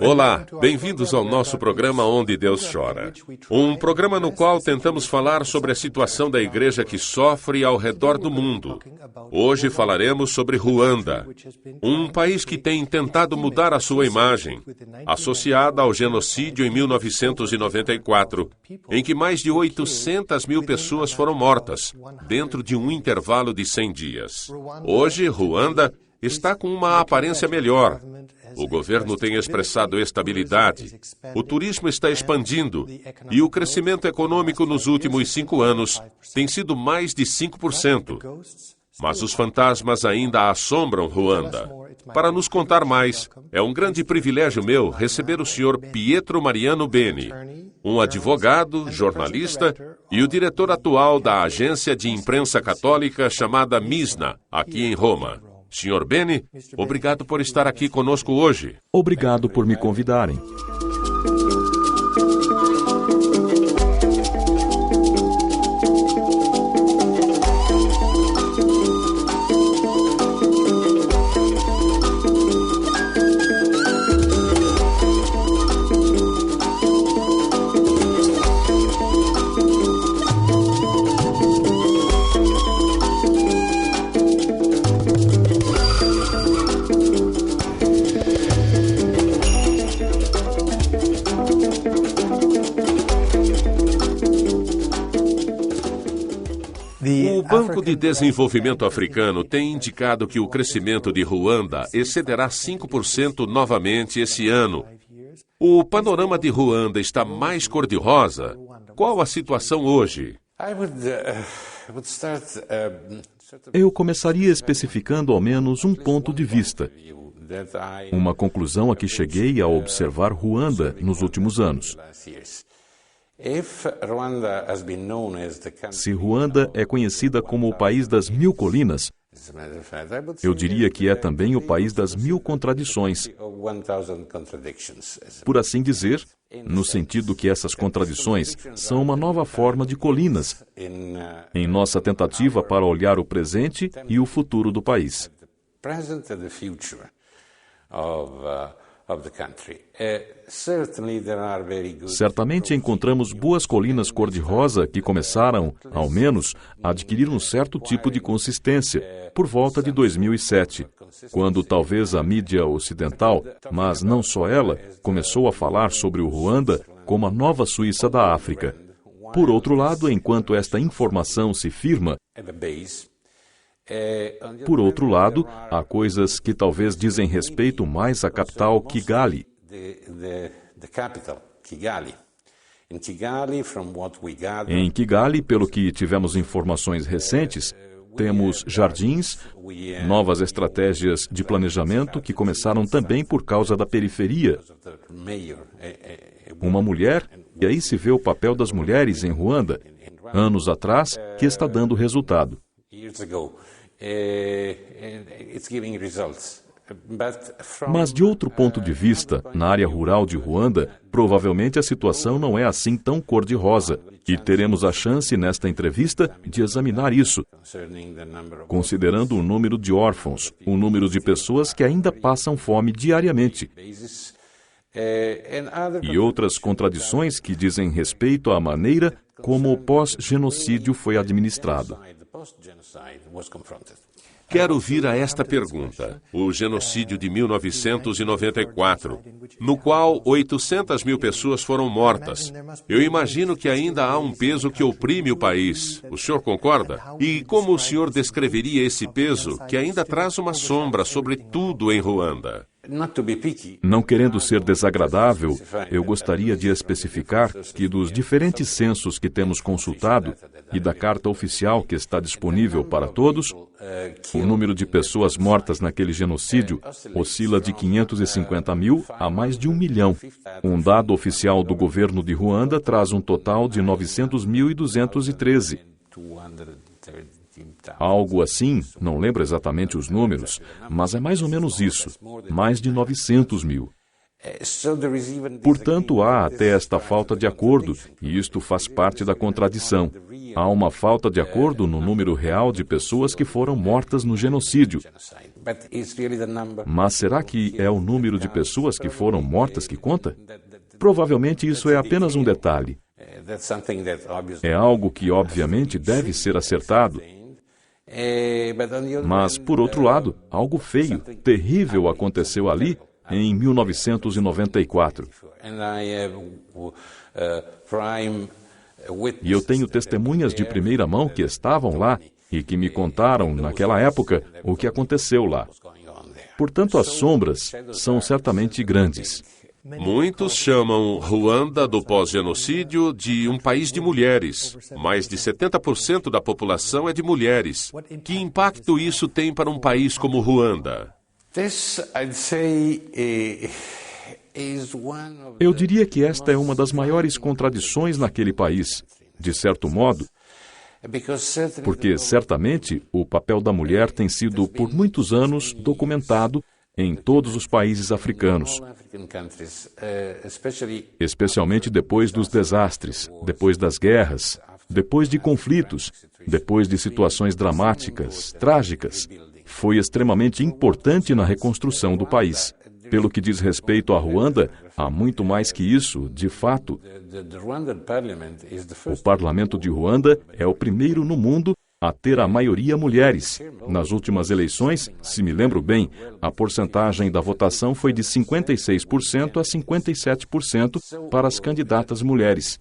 Olá, bem-vindos ao nosso programa Onde Deus Chora. Um programa no qual tentamos falar sobre a situação da igreja que sofre ao redor do mundo. Hoje falaremos sobre Ruanda, um país que tem tentado mudar a sua imagem, associada ao genocídio em 1994, em que mais de 800 mil pessoas foram mortas, dentro de um intervalo de 100 dias. Hoje, Ruanda está com uma aparência melhor. O governo tem expressado estabilidade, o turismo está expandindo e o crescimento econômico nos últimos 5 anos tem sido mais de 5%. Mas os fantasmas ainda assombram Ruanda. Para nos contar mais, é um grande privilégio meu receber o Sr. Pietro Mariano Beni, um advogado, jornalista e o diretor atual da agência de imprensa católica chamada MISNA, aqui em Roma. Sr. Beni, obrigado por estar aqui conosco hoje. Obrigado por me convidarem. O Banco de Desenvolvimento Africano tem indicado que o crescimento de Ruanda excederá 5% novamente esse ano. O panorama de Ruanda está mais cor-de-rosa? Qual a situação hoje? Eu começaria especificando ao menos um ponto de vista, uma conclusão a que cheguei ao observar Ruanda nos últimos anos. Se Ruanda é conhecida como o país das 1000 colinas, eu diria que é também o país das 1000 contradições. Por assim dizer, no sentido que essas contradições são uma nova forma de colinas, em nossa tentativa para olhar o presente e o futuro do país. Certamente encontramos boas colinas cor-de-rosa que começaram, ao menos, a adquirir um certo tipo de consistência, por volta de 2007, quando talvez a mídia ocidental, mas não só ela, começou a falar sobre o Ruanda como a nova Suíça da África. Por outro lado, enquanto esta informação se firma, por outro lado, há coisas que talvez dizem respeito mais à capital Kigali. Em Kigali, pelo que tivemos informações recentes, temos jardins, novas estratégias de planejamento que começaram também por causa da periferia. Uma mulher, e aí se vê o papel das mulheres em Ruanda, anos atrás, que está dando resultado. Mas de outro ponto de vista, na área rural de Ruanda, provavelmente a situação não é assim tão cor-de-rosa, e teremos a chance nesta entrevista de examinar isso, considerando o número de órfãos, o número de pessoas que ainda passam fome diariamente, e outras contradições que dizem respeito à maneira como o pós-genocídio foi administrado. Quero vir a esta pergunta. O genocídio de 1994, no qual 800 mil pessoas foram mortas. Eu imagino que ainda há um peso que oprime o país. O senhor concorda? E como o senhor descreveria esse peso que ainda traz uma sombra sobre tudo em Ruanda? Não querendo ser desagradável, eu gostaria de especificar que dos diferentes censos que temos consultado e da carta oficial que está disponível para todos, o número de pessoas mortas naquele genocídio oscila de 550 mil a mais de 1 milhão. Um dado oficial do governo de Ruanda traz um total de 900.213. Algo assim, não lembro exatamente os números, mas é mais ou menos isso, mais de 900 mil. Portanto, há até esta falta de acordo, e isto faz parte da contradição. Há uma falta de acordo no número real de pessoas que foram mortas no genocídio. Mas será que é o número de pessoas que foram mortas que conta? Provavelmente isso é apenas um detalhe. É algo que, obviamente, deve ser acertado. Mas, por outro lado, algo feio, terrível aconteceu ali em 1994. E eu tenho testemunhas de primeira mão que estavam lá e que me contaram, naquela época, o que aconteceu lá. Portanto, as sombras são certamente grandes. Muitos chamam Ruanda do pós-genocídio de um país de mulheres. Mais de 70% da população é de mulheres. Que impacto isso tem para um país como Ruanda? Eu diria que esta é uma das maiores contradições naquele país, de certo modo, porque certamente o papel da mulher tem sido por muitos anos documentado em todos os países africanos, especialmente depois dos desastres, depois das guerras, depois de conflitos, depois de situações dramáticas, trágicas. Foi extremamente importante na reconstrução do país. Pelo que diz respeito a Ruanda, há muito mais que isso, de fato. O parlamento de Ruanda é o primeiro no mundo a ter a maioria mulheres. Nas últimas eleições, se me lembro bem, a porcentagem da votação foi de 56% a 57% para as candidatas mulheres.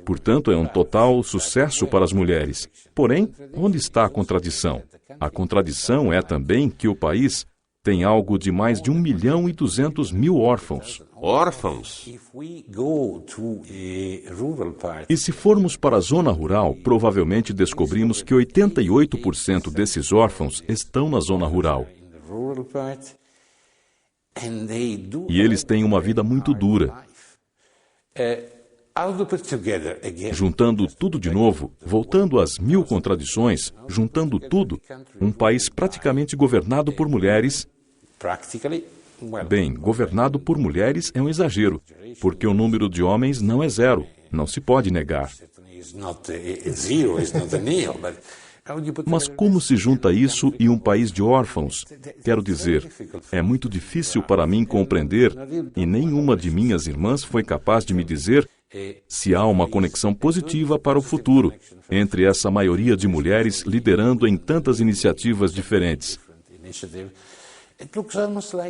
Portanto, é um total sucesso para as mulheres. Porém, onde está a contradição? A contradição é também que o país tem algo de mais de 1.200.000 órfãos. Órfãos? E se formos para a zona rural, provavelmente descobrimos que 88% desses órfãos estão na zona rural. E eles têm uma vida muito dura. Juntando tudo de novo, voltando às 1000 contradições, juntando tudo, um país praticamente governado por mulheres. Bem, governado por mulheres é um exagero, porque o número de homens não é zero, não se pode negar. Mas como se junta isso e um país de órfãos? Quero dizer, é muito difícil para mim compreender, e nenhuma de minhas irmãs foi capaz de me dizer se há uma conexão positiva para o futuro entre essa maioria de mulheres liderando em tantas iniciativas diferentes.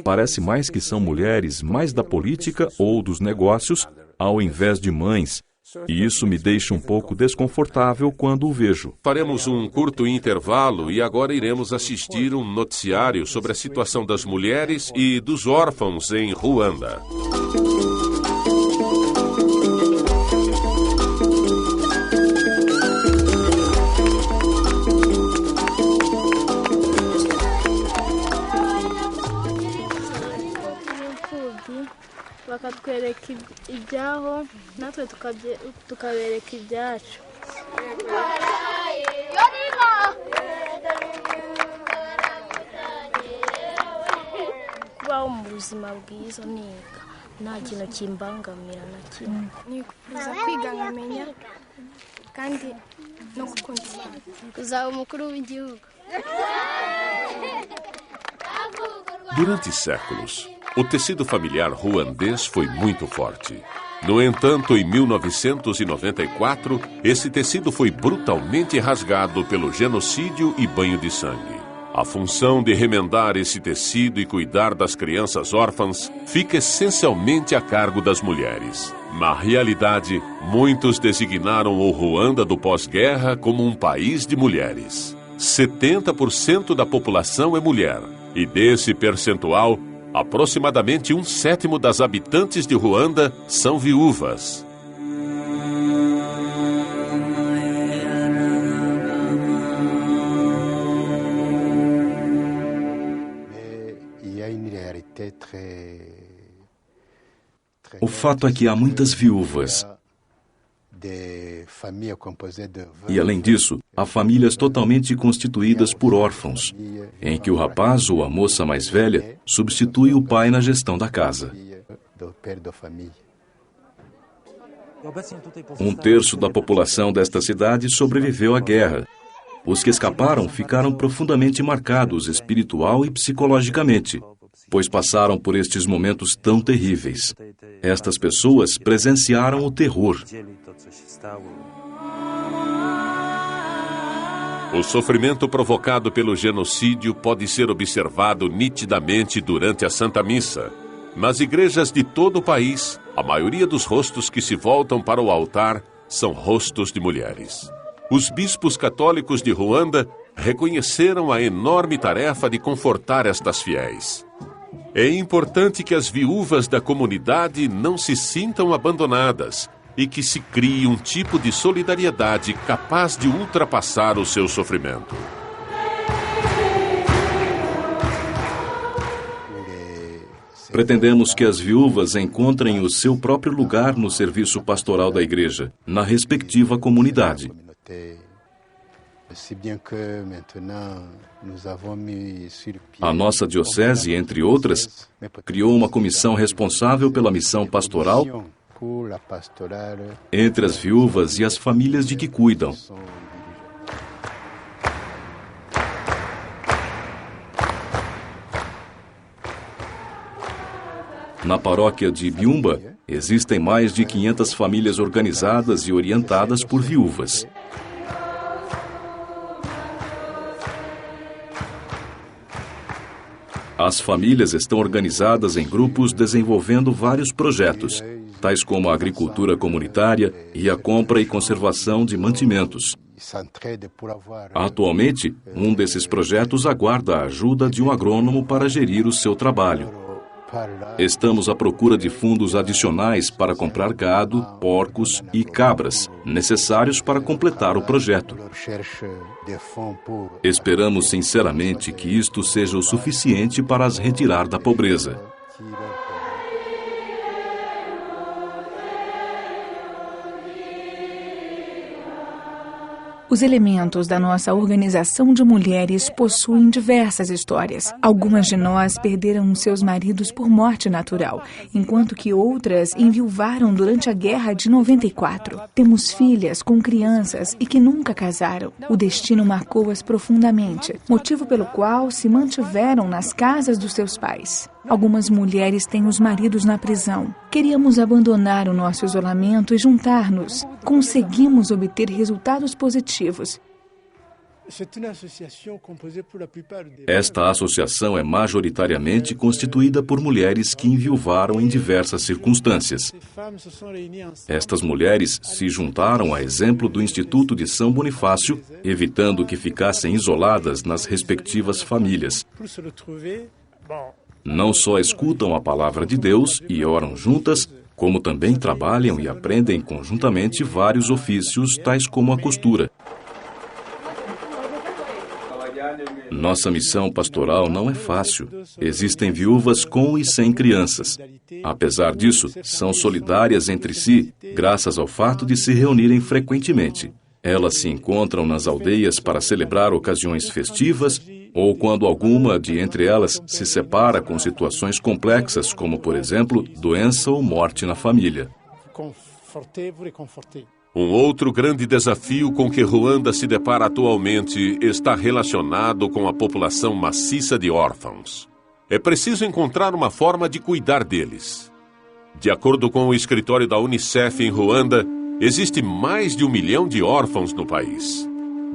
Parece mais que são mulheres mais da política ou dos negócios, ao invés de mães. E isso me deixa um pouco desconfortável quando o vejo. Faremos um curto intervalo e agora iremos assistir um noticiário sobre a situação das mulheres e dos órfãos em Ruanda. bakatwereka ibyaho natwe tukabereka ibyacu. Kubaho mu buzima bwiza niga nta kintu kimbangamira na kimwe. Nikuza kwiga nkamenya kandi no gukunda kuzaba umukuru w'igihugu. Durante séculos, o tecido familiar ruandês foi muito forte. No entanto, em 1994, esse tecido foi brutalmente rasgado pelo genocídio e banho de sangue. A função de remendar esse tecido e cuidar das crianças órfãs fica essencialmente a cargo das mulheres. Na realidade, muitos designaram o Ruanda do pós-guerra como um país de mulheres. 70% da população é mulher, e desse percentual, aproximadamente 1/7 das habitantes de Ruanda são viúvas. O fato é que há muitas viúvas. E, além disso, há famílias totalmente constituídas por órfãos, em que o rapaz ou a moça mais velha substitui o pai na gestão da casa. Um terço da população desta cidade sobreviveu à guerra. Os que escaparam ficaram profundamente marcados espiritual e psicologicamente, pois passaram por estes momentos tão terríveis. Estas pessoas presenciaram o terror. O sofrimento provocado pelo genocídio pode ser observado nitidamente durante a Santa Missa. Nas igrejas de todo o país, a maioria dos rostos que se voltam para o altar são rostos de mulheres. Os bispos católicos de Ruanda reconheceram a enorme tarefa de confortar estas fiéis. É importante que as viúvas da comunidade não se sintam abandonadas e que se crie um tipo de solidariedade capaz de ultrapassar o seu sofrimento. Pretendemos que as viúvas encontrem o seu próprio lugar no serviço pastoral da igreja, na respectiva comunidade. A nossa diocese, entre outras, criou uma comissão responsável pela missão pastoral entre as viúvas e as famílias de que cuidam. Na paróquia de Byumba, existem mais de 500 famílias organizadas e orientadas por viúvas. As famílias estão organizadas em grupos desenvolvendo vários projetos, tais como a agricultura comunitária e a compra e conservação de mantimentos. Atualmente, um desses projetos aguarda a ajuda de um agrônomo para gerir o seu trabalho. Estamos à procura de fundos adicionais para comprar gado, porcos e cabras, necessários para completar o projeto. Esperamos sinceramente que isto seja o suficiente para as retirar da pobreza. Os elementos da nossa organização de mulheres possuem diversas histórias. Algumas de nós perderam seus maridos por morte natural, enquanto que outras enviuvaram durante a guerra de 94. Temos filhas com crianças e que nunca casaram. O destino marcou-as profundamente, motivo pelo qual se mantiveram nas casas dos seus pais. Algumas mulheres têm os maridos na prisão. Queríamos abandonar o nosso isolamento e juntar-nos. Conseguimos obter resultados positivos. Esta associação é majoritariamente constituída por mulheres que enviuvaram em diversas circunstâncias. Estas mulheres se juntaram a exemplo do Instituto de São Bonifácio, evitando que ficassem isoladas nas respectivas famílias. Não só escutam a palavra de Deus e oram juntas, como também trabalham e aprendem conjuntamente vários ofícios, tais como a costura. Nossa missão pastoral não é fácil. Existem viúvas com e sem crianças. Apesar disso, são solidárias entre si, graças ao fato de se reunirem frequentemente. Elas se encontram nas aldeias para celebrar ocasiões festivas ou quando alguma de entre elas se separa com situações complexas, como, por exemplo, doença ou morte na família. Um outro grande desafio com que Ruanda se depara atualmente está relacionado com a população maciça de órfãos. É preciso encontrar uma forma de cuidar deles. De acordo com o escritório da Unicef em Ruanda, existe mais de 1 milhão de órfãos no país.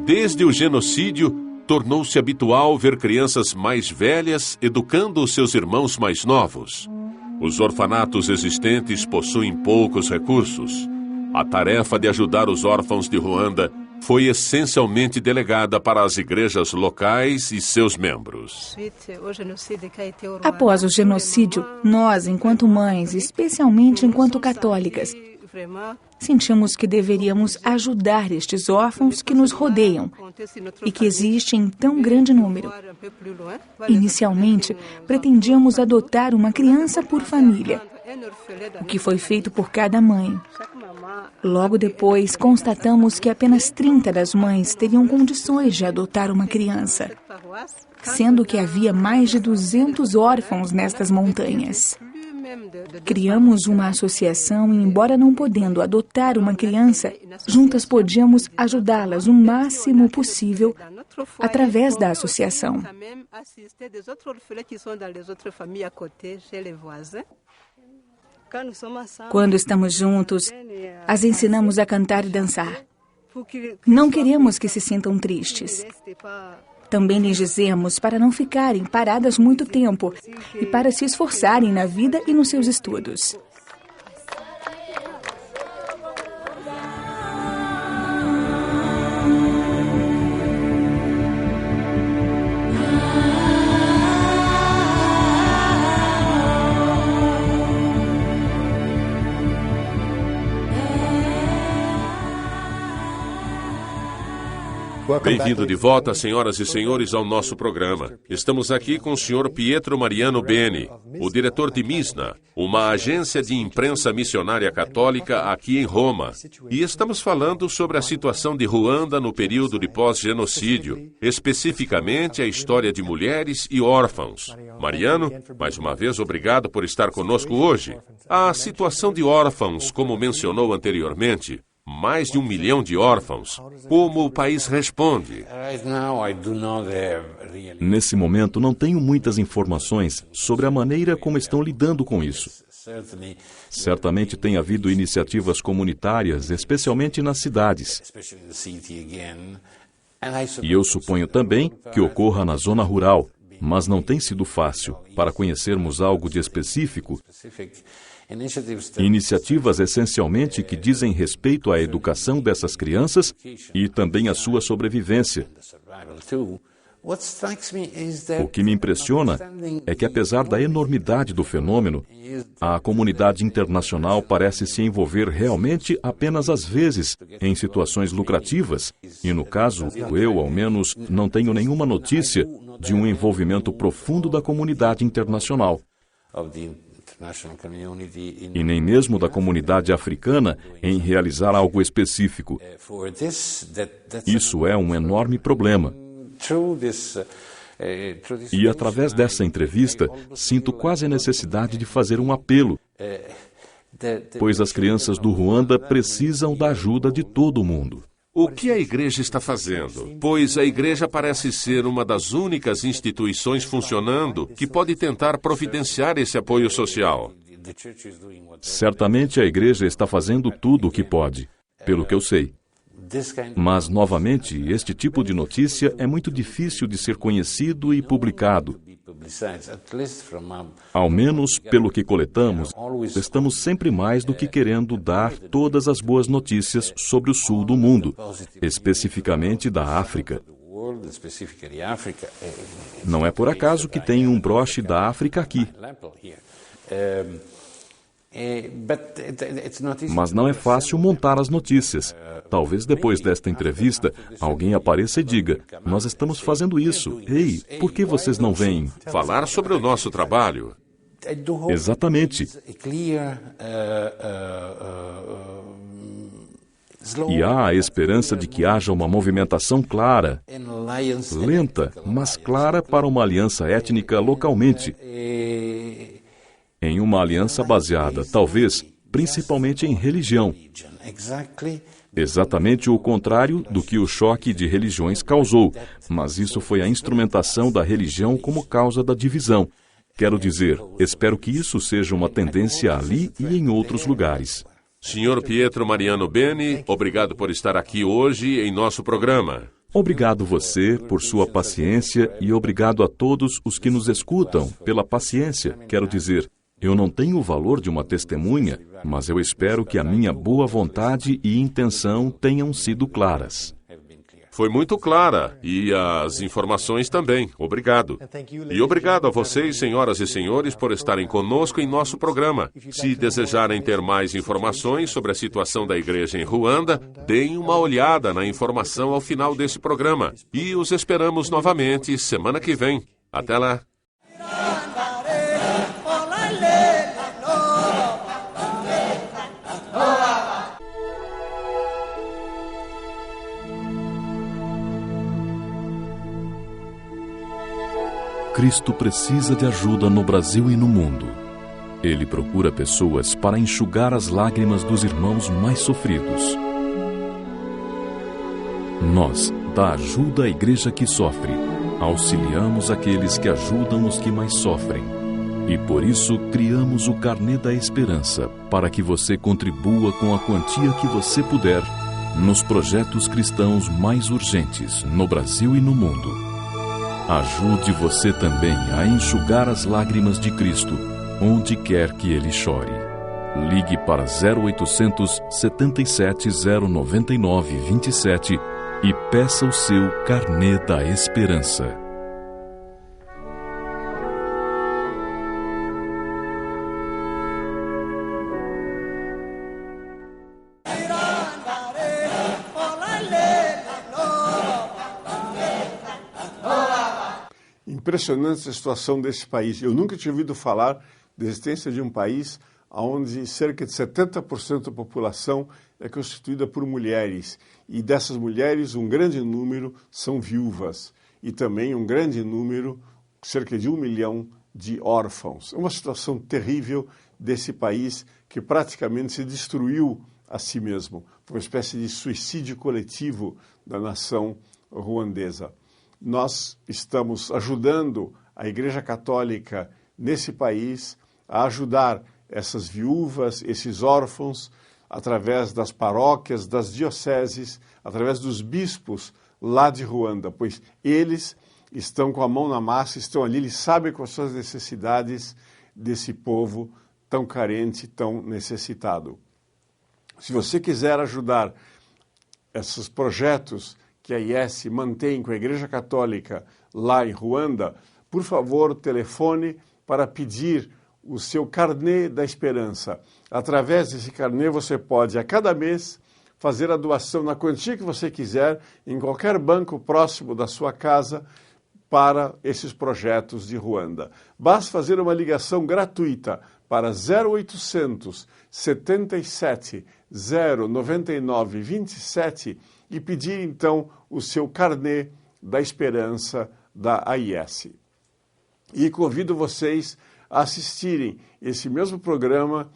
Desde o genocídio, tornou-se habitual ver crianças mais velhas educando os seus irmãos mais novos. Os orfanatos existentes possuem poucos recursos. A tarefa de ajudar os órfãos de Ruanda foi essencialmente delegada para as igrejas locais e seus membros. Após o genocídio, nós, enquanto mães, especialmente enquanto católicas, sentimos que deveríamos ajudar estes órfãos que nos rodeiam e que existem em tão grande número. Inicialmente, pretendíamos adotar uma criança por família, o que foi feito por cada mãe. Logo depois, constatamos que apenas 30 das mães teriam condições de adotar uma criança, sendo que havia mais de 200 órfãos nestas montanhas. Criamos uma associação e, embora não podendo adotar uma criança, juntas podíamos ajudá-las o máximo possível através da associação. Quando estamos juntos, as ensinamos a cantar e dançar. Não queremos que se sintam tristes. Também lhes dizemos para não ficarem paradas muito tempo e para se esforçarem na vida e nos seus estudos. Bem-vindo de volta, senhoras e senhores, ao nosso programa. Estamos aqui com o Sr. Pietro Mariano Beni, o diretor de MISNA, uma agência de imprensa missionária católica aqui em Roma. E estamos falando sobre a situação de Ruanda no período de pós-genocídio, especificamente a história de mulheres e órfãos. Mariano, mais uma vez, obrigado por estar conosco hoje. A situação de órfãos, como mencionou anteriormente, mais de 1 milhão de órfãos. Como o país responde? Nesse momento, não tenho muitas informações sobre a maneira como estão lidando com isso. Certamente tem havido iniciativas comunitárias, especialmente nas cidades. E eu suponho também que ocorra na zona rural, mas não tem sido fácil para conhecermos algo de específico. Iniciativas essencialmente que dizem respeito à educação dessas crianças e também à sua sobrevivência. O que me impressiona é que, apesar da enormidade do fenômeno, a comunidade internacional parece se envolver realmente apenas às vezes em situações lucrativas, e no caso, eu, ao menos, não tenho nenhuma notícia de um envolvimento profundo da comunidade internacional. E nem mesmo da comunidade africana em realizar algo específico. Isso é um enorme problema. E através dessa entrevista, sinto quase a necessidade de fazer um apelo, pois as crianças do Ruanda precisam da ajuda de todo mundo. O que a igreja está fazendo? Pois a igreja parece ser uma das únicas instituições funcionando que pode tentar providenciar esse apoio social. Certamente a igreja está fazendo tudo o que pode, pelo que eu sei. Mas, novamente, este tipo de notícia é muito difícil de ser conhecido e publicado. Ao menos, pelo que coletamos, estamos sempre mais do que querendo dar todas as boas notícias sobre o sul do mundo, especificamente da África. Não é por acaso que tem um broche da África aqui. Mas não é fácil montar as notícias. Talvez depois desta entrevista, alguém apareça e diga: nós estamos fazendo isso. Ei, por que vocês não vêm falar sobre o nosso trabalho? Exatamente. E há a esperança de que haja uma movimentação clara, lenta, mas clara para uma aliança étnica localmente. Em uma aliança baseada, talvez, principalmente em religião. Exatamente o contrário do que o choque de religiões causou, mas isso foi a instrumentação da religião como causa da divisão. Quero dizer, espero que isso seja uma tendência ali e em outros lugares. Sr. Pietro Mariano Beni, obrigado por estar aqui hoje em nosso programa. Obrigado você por sua paciência e obrigado a todos os que nos escutam pela paciência. Quero dizer, eu não tenho o valor de uma testemunha, mas eu espero que a minha boa vontade e intenção tenham sido claras. Foi muito clara, e as informações também. Obrigado. E obrigado a vocês, senhoras e senhores, por estarem conosco em nosso programa. Se desejarem ter mais informações sobre a situação da igreja em Ruanda, deem uma olhada na informação ao final desse programa. E os esperamos novamente semana que vem. Até lá. Cristo precisa de ajuda no Brasil e no mundo. Ele procura pessoas para enxugar as lágrimas dos irmãos mais sofridos. Nós, da Ajuda à Igreja que Sofre, auxiliamos aqueles que ajudam os que mais sofrem. E por isso criamos o Carnê da Esperança, para que você contribua com a quantia que você puder nos projetos cristãos mais urgentes no Brasil e no mundo. Ajude você também a enxugar as lágrimas de Cristo, onde quer que ele chore. Ligue para 0800 77 099 27 e peça o seu Carnê da Esperança. Impressionante a situação desse país. Eu nunca tinha ouvido falar da existência de um país onde cerca de 70% da população é constituída por mulheres. E dessas mulheres, um grande número são viúvas. E também um grande número, cerca de 1 milhão, de órfãos. É uma situação terrível desse país que praticamente se destruiu a si mesmo. Foi uma espécie de suicídio coletivo da nação ruandesa. Nós estamos ajudando a Igreja Católica nesse país a ajudar essas viúvas, esses órfãos, através das paróquias, das dioceses, através dos bispos lá de Ruanda, pois eles estão com a mão na massa, estão ali, eles sabem quais são as necessidades desse povo tão carente, tão necessitado. Se você quiser ajudar esses projetos que a IS mantém com a Igreja Católica lá em Ruanda, por favor, telefone para pedir o seu Carnê da Esperança. Através desse carnê você pode, a cada mês, fazer a doação na quantia que você quiser, em qualquer banco próximo da sua casa, para esses projetos de Ruanda. Basta fazer uma ligação gratuita para 0800 77 099 27 e pedir, então, o seu Carnê da Esperança da AIS. E convido vocês a assistirem esse mesmo programa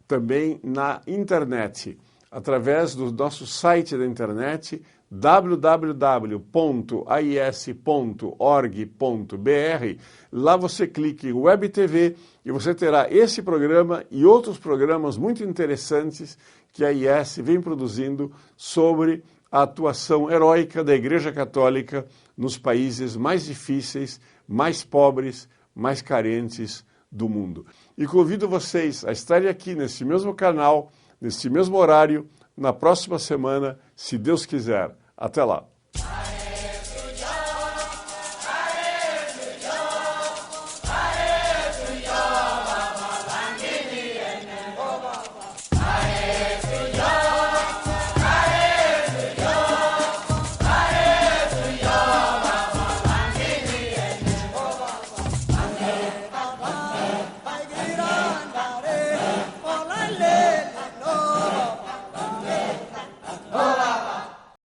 também na internet, através do nosso site da internet, www.ais.org.br. Lá você clica em Web TV e você terá esse programa e outros programas muito interessantes que a IS vem produzindo sobre a atuação heróica da Igreja Católica nos países mais difíceis, mais pobres, mais carentes do mundo. E convido vocês a estarem aqui nesse mesmo canal, nesse mesmo horário, na próxima semana, se Deus quiser. Até lá!